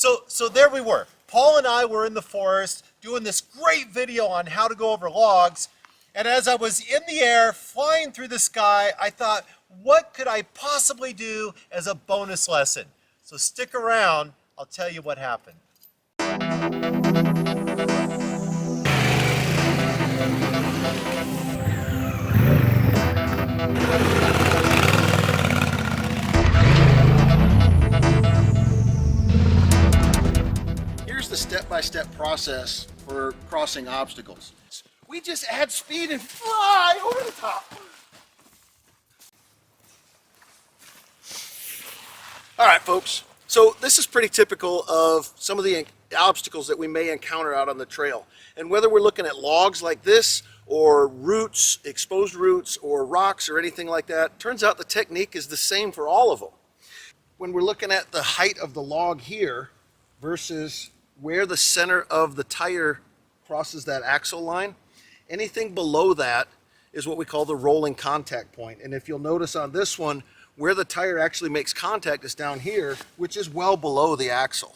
So there we were. Paul and I were in the forest doing this great video on how to go over logs. And as I was in the air, flying through the sky, I thought, what could I possibly do as a bonus lesson? So stick around, I'll tell you what happened. Here's the step-by-step process for crossing obstacles. We just add speed and fly over the top. All right, folks. So this is pretty typical of some of the obstacles that we may encounter out on the trail. And whether we're looking at logs like this, or roots, exposed roots, or rocks, or anything like that, turns out the technique is the same for all of them. When we're looking at the height of the log here versus where the center of the tire crosses that axle line, anything below that is what we call the rolling contact point. And if you'll notice on this one, where the tire actually makes contact is down here, which is well below the axle.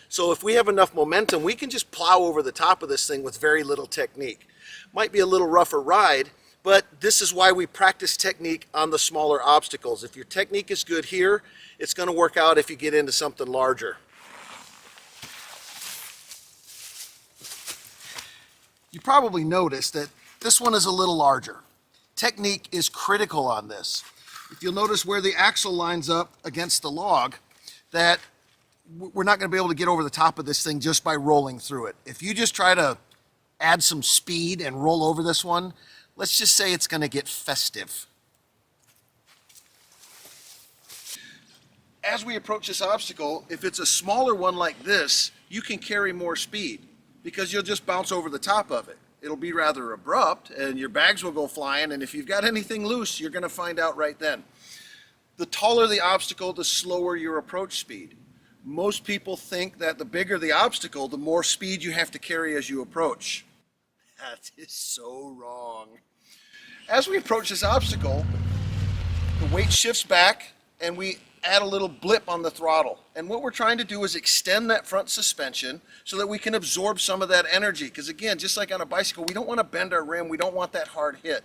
So if we have enough momentum, we can just plow over the top of this thing with very little technique. Might be a little rougher ride, but this is why we practice technique on the smaller obstacles. If your technique is good here, it's going to work out if you get into something larger. You probably noticed that this one is a little larger. Technique is critical on this. If you'll notice where the axle lines up against the log, that we're not going to be able to get over the top of this thing just by rolling through it. If you just try to add some speed and roll over this one, let's just say it's going to get festive. As we approach this obstacle, if it's a smaller one like this, you can carry more speed because you'll just bounce over the top of it. It'll be rather abrupt and your bags will go flying, and if you've got anything loose, you're going to find out right then. The taller the obstacle, the slower your approach speed. Most people think that the bigger the obstacle, the more speed you have to carry as you approach. That is so wrong. As we approach this obstacle, the weight shifts back and we add a little blip on the throttle. And what we're trying to do is extend that front suspension so that we can absorb some of that energy. Because again, just like on a bicycle, we don't want to bend our rim. We don't want that hard hit.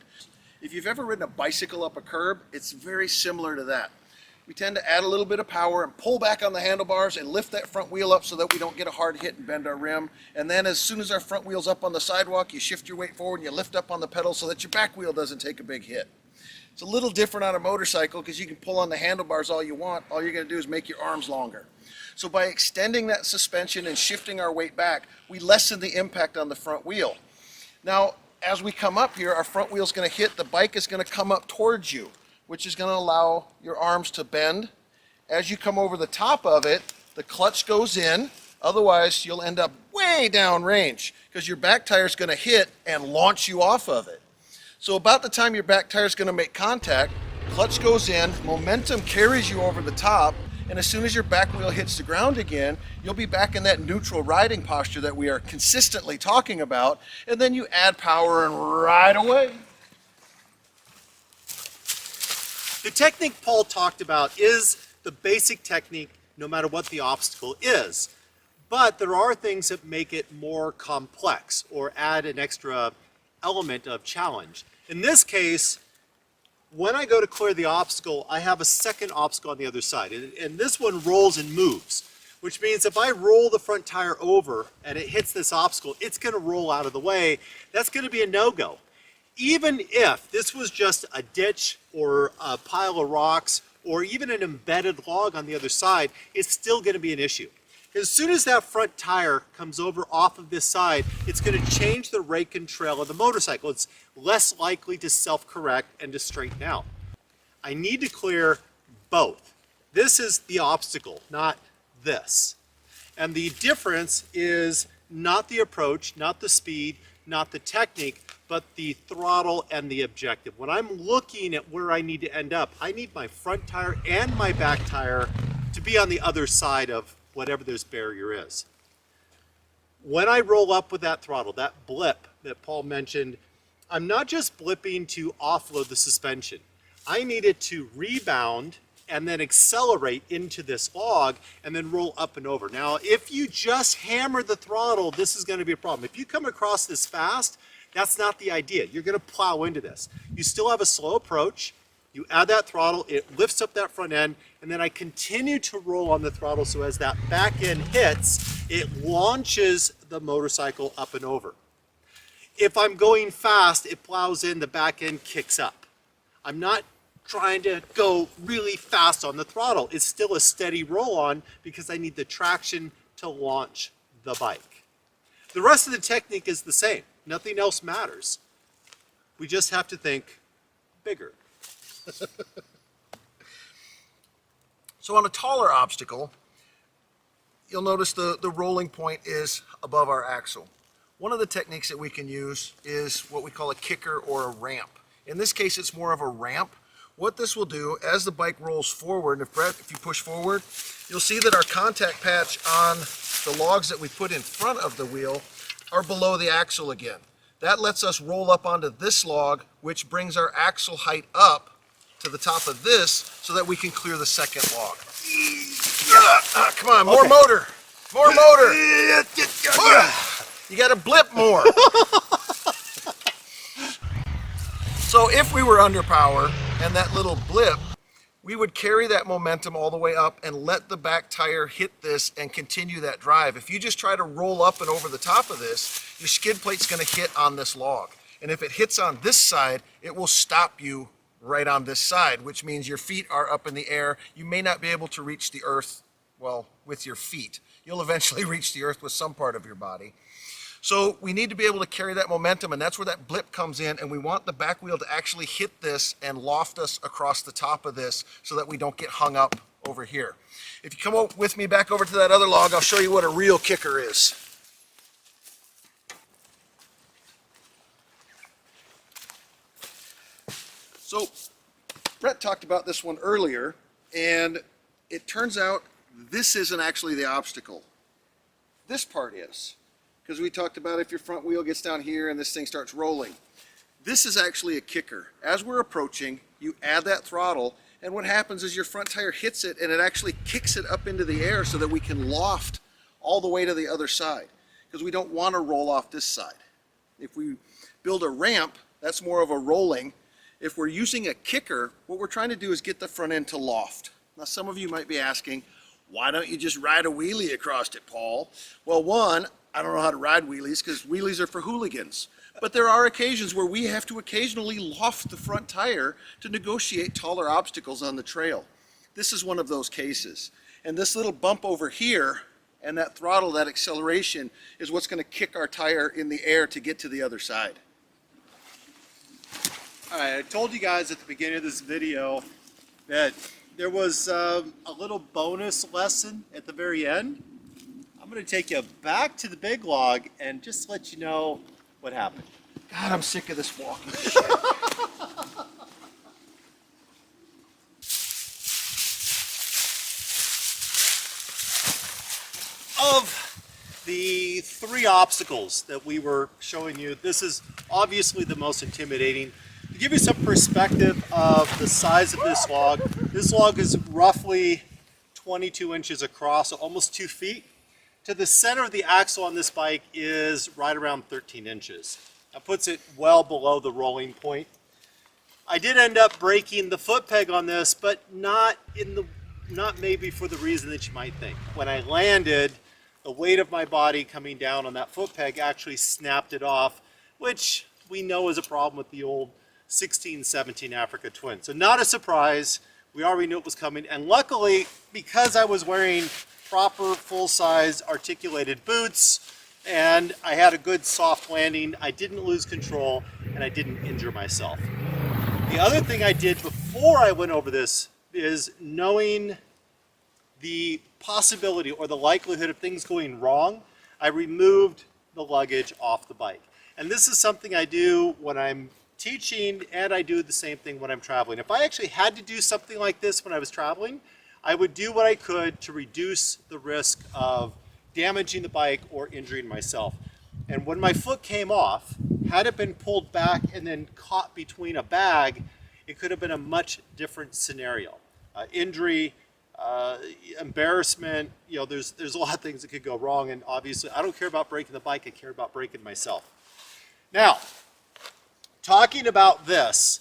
If you've ever ridden a bicycle up a curb, it's very similar to that. We tend to add a little bit of power and pull back on the handlebars and lift that front wheel up so that we don't get a hard hit and bend our rim. And then as soon as our front wheel's up on the sidewalk, you shift your weight forward and you lift up on the pedal so that your back wheel doesn't take a big hit. It's a little different on a motorcycle because you can pull on the handlebars all you want. All you're going to do is make your arms longer. So by extending that suspension and shifting our weight back, we lessen the impact on the front wheel. Now, as we come up here, our front wheel's going to hit, the bike is going to come up towards you, which is going to allow your arms to bend. As you come over the top of it, the clutch goes in. Otherwise, you'll end up way down range because your back tire is going to hit and launch you off of it. So about the time your back tire is going to make contact, clutch goes in, momentum carries you over the top, and as soon as your back wheel hits the ground again, you'll be back in that neutral riding posture that we are consistently talking about, and then you add power and ride away. The technique Paul talked about is the basic technique no matter what the obstacle is. But there are things that make it more complex or add an extra element of challenge. In this case, when I go to clear the obstacle, I have a second obstacle on the other side. And this one rolls and moves, which means if I roll the front tire over and it hits this obstacle, it's going to roll out of the way. That's going to be a no-go. Even if this was just a ditch or a pile of rocks or even an embedded log on the other side, it's still going to be an issue. As soon as that front tire comes over off of this side, it's going to change the rake and trail of the motorcycle. It's less likely to self-correct and to straighten out. I need to clear both. This is the obstacle, not this. And the difference is not the approach, not the speed, not the technique, but the throttle and the objective. When I'm looking at where I need to end up, I need my front tire and my back tire to be on the other side of whatever this barrier is. When I roll up with that throttle, that blip that Paul mentioned, I'm not just blipping to offload the suspension. I need it to rebound and then accelerate into this log and then roll up and over. Now, if you just hammer the throttle, this is going to be a problem. If you come across this fast, that's not the idea. You're going to plow into this. You still have a slow approach. You add that throttle, it lifts up that front end, and then I continue to roll on the throttle so as that back end hits, it launches the motorcycle up and over. If I'm going fast, it plows in, the back end kicks up. I'm not trying to go really fast on the throttle. It's still a steady roll on because I need the traction to launch the bike. The rest of the technique is the same. Nothing else matters. We just have to think bigger. So on a taller obstacle, you'll notice the rolling point is above our axle. One of the techniques that we can use is what we call a kicker or a ramp. In this case, it's more of a ramp. What this will do, as the bike rolls forward, and if you push forward, you'll see that our contact patch on the logs that we put in front of the wheel are below the axle again. That lets us roll up onto this log, which brings our axle height up to the top of this so that we can clear the second log. Come on, more motor, more motor. You gotta blip more. So if we were under power and that little blip, we would carry that momentum all the way up and let the back tire hit this and continue that drive. If you just try to roll up and over the top of this, your skid plate's gonna hit on this log. And if it hits on this side, it will stop you right on this side, which means your feet are up in the air. You may not be able to reach the earth, well, with your feet. You'll eventually reach the earth with some part of your body. So we need to be able to carry that momentum, and that's where that blip comes in, and we want the back wheel to actually hit this and loft us across the top of this so that we don't get hung up over here. If you come up with me back over to that other log, I'll show you what a real kicker is. So Bret talked about this one earlier, and it turns out this isn't actually the obstacle. This part is. Because we talked about if your front wheel gets down here and this thing starts rolling. This is actually a kicker. As we're approaching, you add that throttle, and what happens is your front tire hits it and it actually kicks it up into the air so that we can loft all the way to the other side. Because we don't want to roll off this side. If we build a ramp, that's more of a rolling. If we're using a kicker, what we're trying to do is get the front end to loft. Now some of you might be asking, why don't you just ride a wheelie across it, Paul? Well, one, I don't know how to ride wheelies because wheelies are for hooligans. But there are occasions where we have to occasionally loft the front tire to negotiate taller obstacles on the trail. This is one of those cases. And this little bump over here and that throttle, that acceleration, is what's going to kick our tire in the air to get to the other side. All right, I told you guys at the beginning of this video that there was a little bonus lesson at the very end. I'm going to take you back to the big log and just let you know what happened. God, I'm sick of this walking. Of the three obstacles that we were showing you, this is obviously the most intimidating. To give you some perspective of the size of this log is roughly 22 inches across, so almost 2 feet. To the center of the axle on this bike is right around 13 inches. That puts it well below the rolling point. I did end up breaking the foot peg on this, but not maybe for the reason that you might think. When I landed, the weight of my body coming down on that foot peg actually snapped it off, which we know is a problem with the old 1617 Africa Twin. So not a surprise. We already knew it was coming, and luckily, because I was wearing proper full-size articulated boots and I had a good soft landing, I didn't lose control and I didn't injure myself. The other thing I did before I went over this is, knowing the possibility or the likelihood of things going wrong, I removed the luggage off the bike. And this is something I do when I'm teaching, and I do the same thing when I'm traveling. If I actually had to do something like this when I was traveling, I would do what I could to reduce the risk of damaging the bike or injuring myself. And when my foot came off, had it been pulled back and then caught between a bag, it could have been a much different scenario. injury, embarrassment. You know, there's a lot of things that could go wrong, and obviously I don't care about breaking the bike, I care about breaking myself. Now, talking about this,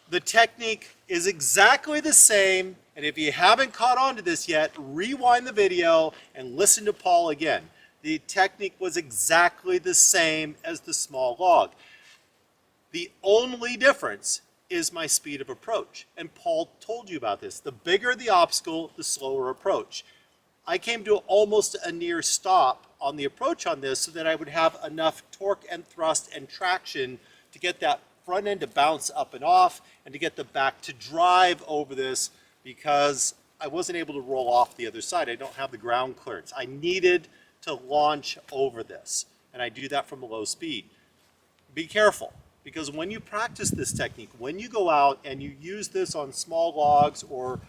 the technique is exactly the same, and if you haven't caught on to this yet, rewind the video and listen to Paul again. The technique was exactly the same as the small log. The only difference is my speed of approach, and Paul told you about this. The bigger the obstacle, the slower approach. I came to almost a near stop on the approach on this so that I would have enough torque and thrust and traction to get that front end to bounce up and off and to get the back to drive over this, because I wasn't able to roll off the other side. I don't have the ground clearance. I needed to launch over this, and I do that from a low speed. Be careful, because when you practice this technique, when you go out and you use this on small logs or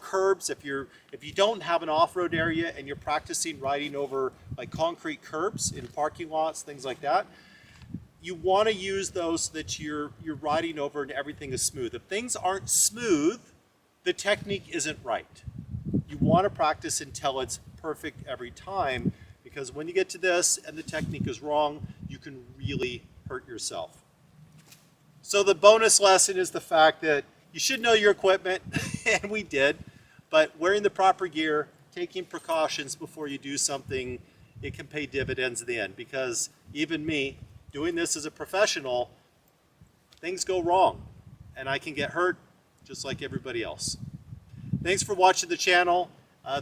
curbs, if you don't have an off-road area and you're practicing riding over like concrete curbs in parking lots, things like that, you want to use those so that you're riding over and everything is smooth. If things aren't smooth, the technique isn't right. You want to practice until it's perfect every time, because when you get to this and the technique is wrong, you can really hurt yourself. So the bonus lesson is the fact that you should know your equipment, and we did, but wearing the proper gear, taking precautions before you do something, it can pay dividends in the end, because even me, doing this as a professional, things go wrong, and I can get hurt just like everybody else. Thanks for watching the channel.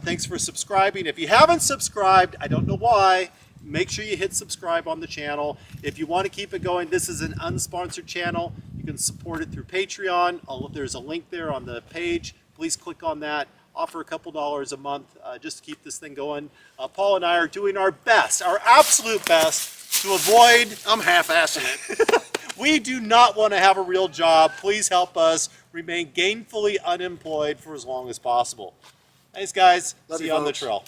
Thanks for subscribing. If you haven't subscribed, I don't know why, make sure you hit subscribe on the channel. If you want to keep it going, this is an unsponsored channel. You can support it through Patreon. There's a link there on the page. Please click on that. Offer a couple dollars a month just to keep this thing going. Paul and I are doing our best, our absolute best, to avoid... I'm half-assing it. We do not want to have a real job. Please help us remain gainfully unemployed for as long as possible. Thanks, guys. Love See you, you on the folks. trail.